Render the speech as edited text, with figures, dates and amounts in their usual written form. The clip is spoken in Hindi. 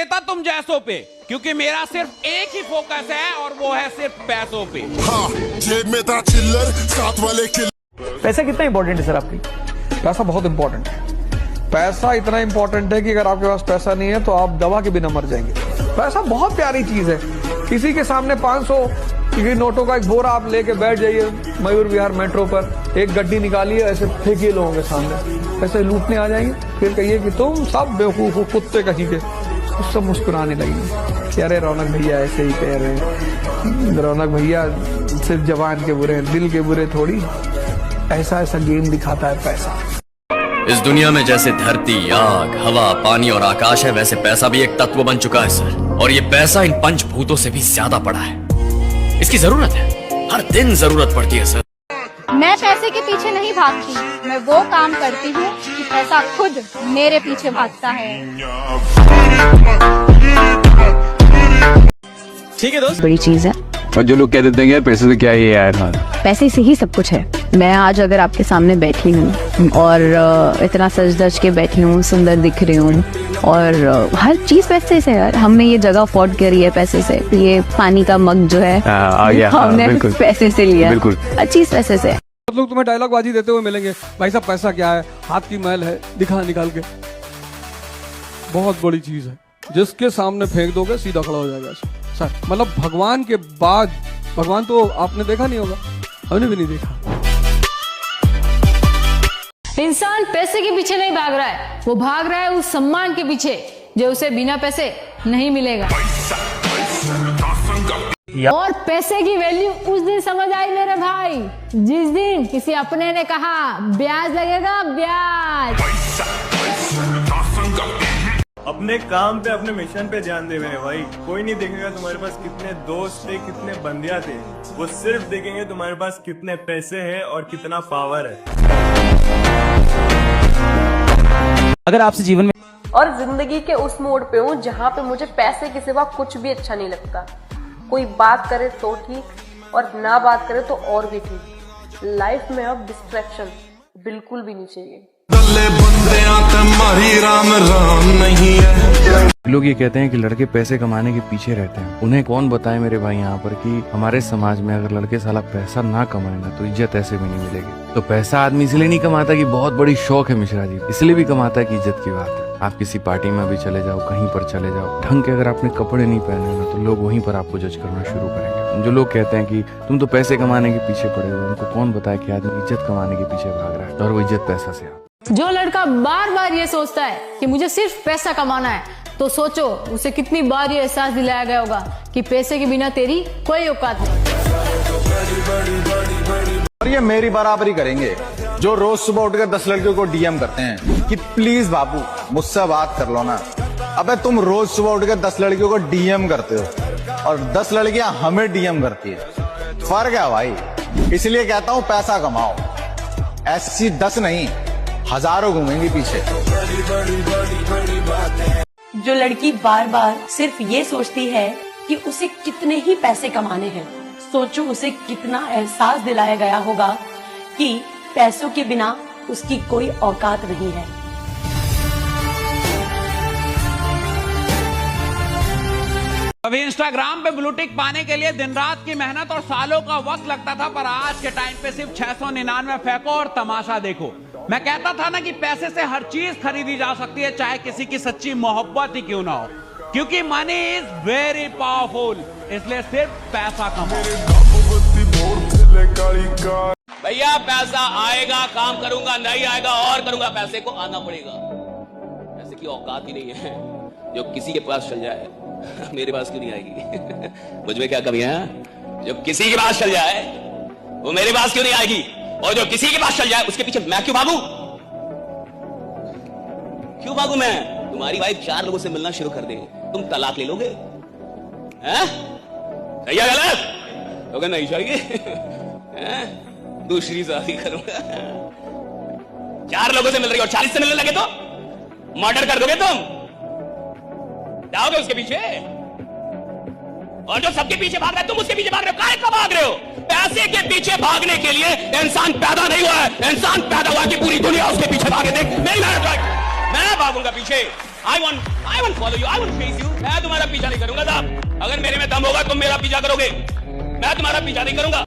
देता तुम जैसों पे, क्योंकि मेरा सिर्फ एक ही फोकस है और वो है सिर्फ पैसों पे। हाँ, जेब में था चिल्लर, साथ वाले पैसा कितना इंपॉर्टेंट है सर आपकी? पैसा बहुत इंपॉर्टेंट है। पैसा इतना इंपॉर्टेंट है कि अगर आपके पास पैसा नहीं है तो आप दवा के बिना मर जाएंगे। पैसा बहुत प्यारी चीज है। किसी के सामने 500 की नोटों का एक बोरा आप लेके बैठ जाइए मयूर विहार मेट्रो पर, एक गड्डी निकालिए, ऐसे फेंकिए लोगों के सामने, ऐसे लूटने आ जाएंगे, फिर कहिए कि तुम सब बेवकूफ हो, कुत्ते कहीं के, सब मुस्कुराने लगेंगे कि अरे रौनक भैया ऐसे ही कह रहे हैं, रौनक भैया सिर्फ जवान के बुरे हैं, दिल के बुरे थोड़ी। ऐसा ऐसा गेम दिखाता है पैसा। इस दुनिया में जैसे धरती, आग, हवा, पानी और आकाश है, वैसे पैसा भी एक तत्व बन चुका है सर। और ये पैसा इन पंचभूतों से भी ज्यादा पड़ा है। इसकी जरूरत है, हर दिन जरूरत पड़ती है सर। मैं पैसे के पीछे नहीं भागती, मैं वो काम करती हूँ कि पैसा खुद मेरे पीछे भागता है। ठीक है दोस्त, बड़ी चीज है। और जो लोग कह देते हैं यार पैसे से क्या ही है यार, पैसे से ही सब कुछ है। मैं आज अगर आपके सामने बैठी हूँ और इतना सज धज के बैठी हूँ, सुंदर दिख रही हूँ, और हर चीज पैसे से यार। हमने ये जगह अफोर्ड करी है पैसे से। ये पानी का मग जो है आ गया, हमने पैसे से लिया, बिल्कुल हर चीज पैसे से। लोग तुम्हें डायलॉग बाजी देते हुए मिलेंगे, भाई साहब पैसा क्या है, हाथ की मैल है, दिखा निकाल के। बहुत बड़ी चीज है, जिसके सामने फेंक दोगे सीधा खड़ा हो जाएगा सर। मतलब भगवान के बाद, भगवान तो आपने देखा नहीं होगा, हमने भी नहीं देखा। इंसान पैसे के पीछे नहीं भाग रहा है, वो भाग रहा है उस सम्मान के पीछे जो उसे बिना पैसे नहीं मिलेगा। और पैसे की वैल्यू उस दिन समझ आई मेरे भाई, जिस दिन किसी अपने ने कहा ब्याज लगेगा, ब्याज। अपने काम पे, अपने मिशन पे ध्यान दे मेरे भाई। कोई नहीं देखेगा तुम्हारे पास कितने दोस्त थे, कितने बंदियां थे, वो सिर्फ देखेंगे तुम्हारे पास कितने पैसे हैं और कितना पावर है। अगर आपसे जीवन में और जिंदगी के उस मोड़ पे हूँ जहाँ पे मुझे पैसे के सिवा कुछ भी अच्छा नहीं लगता। कोई बात करे तो ठीक और ना बात करे तो और भी ठीक। लाइफ में अब डिस्ट्रैक्शन बिल्कुल भी नहीं चाहिए। लोग ये कहते हैं कि लड़के पैसे कमाने के पीछे रहते हैं। उन्हें कौन बताए मेरे भाई यहाँ पर कि हमारे समाज में अगर लड़के साला पैसा ना कमाए ना तो इज्जत ऐसे भी नहीं मिलेगी। तो पैसा आदमी इसलिए नहीं कमाता कि बहुत बड़ी शौक है मिश्रा जी, इसलिए भी कमाता है कि इज्जत की बात है। आप किसी पार्टी में भी चले जाओ, कहीं पर चले जाओ, ढंग के अगर आपने कपड़े नहीं पहने ना तो लोग वहीं पर आपको जज करना शुरू करेंगे। जो लोग कहते हैं कि तुम तो पैसे कमाने के पीछे पड़े हो, उनको कौन बताए कि आदमी इज्जत कमाने के पीछे भाग रहा है, और वो इज्जत पैसा से। जो लड़का बार बार ये सोचता है कि मुझे सिर्फ पैसा कमाना है, तो सोचो उसे कितनी बार ये एहसास दिलाया गया होगा कि पैसे के बिना तेरी कोई औकात नहीं। और ये मेरी बराबरी करेंगे जो रोज सुबह उठकर 10 लड़कियों को डीएम करते हैं कि प्लीज बाबू मुझसे बात कर लो ना। अबे तुम रोज सुबह उठकर 10 लड़कियों को डीएम करते हो और 10 लड़कियां हमें डीएम करती है। फर्क है भाई। इसलिए कहता हूं पैसा कमाओ, ऐसी 10 नहीं हजारों घूमेंगे पीछे। जो लड़की बार बार सिर्फ ये सोचती है कि उसे कितने ही पैसे कमाने हैं, सोचो उसे कितना एहसास दिलाया गया होगा कि पैसों के बिना उसकी कोई औकात नहीं है। अभी इंस्टाग्राम पे ब्लू टिक पाने के लिए दिन रात की मेहनत और सालों का वक्त लगता था, पर आज के टाइम पे सिर्फ 699 फेंको और तमाशा देखो। मैं कहता था ना कि पैसे से हर चीज खरीदी जा सकती है, चाहे किसी की सच्ची मोहब्बत ही क्यों ना हो, क्योंकि मनी इज वेरी पावरफुल। इसलिए सिर्फ पैसा कमाओ। भैया पैसा आएगा, काम करूंगा, नहीं आएगा और करूंगा, पैसे को आना पड़ेगा। पैसे की औकात ही नहीं है। जो किसी के पास चल जाए मेरे पास क्यों नहीं आएगी? मुझ में क्या कमी है? जो किसी के पास चल जाए वो मेरे पास क्यों नहीं आएगी? और जो किसी के पास चल जाए उसके पीछे मैं क्यों भागूं? क्यों भागूं मैं? तुम्हारी वाइफ 4 लोगों से मिलना शुरू कर दे, तुम तलाक ले लोगे? हैं? सही है गलत? लोगे नहीं चाहिए? हैं? दूसरी शादी करूंगा। 4 लोगों से मिल रही और 40 से मिलने लगे तो मर्डर कर दोगे तुम? जाओगे उसके पीछे? और जो सबके पीछे भाग रहा है तुम उसके पीछे भाग रहे हो। काहे का भाग रहे हो? पैसे के पीछे भागने के लिए इंसान पैदा नहीं हुआ है। इंसान पैदा हुआ कि पूरी दुनिया उसके पीछे भागे। देख नहीं, मैं भागूंगा पीछे। I won't follow you, I won't chase you. मैं तुम्हारा पीछा नहीं करूंगा साहब। अगर मेरे में दम होगा तुम मेरा पीछा करोगे, मैं तुम्हारा पीछा नहीं करूंगा।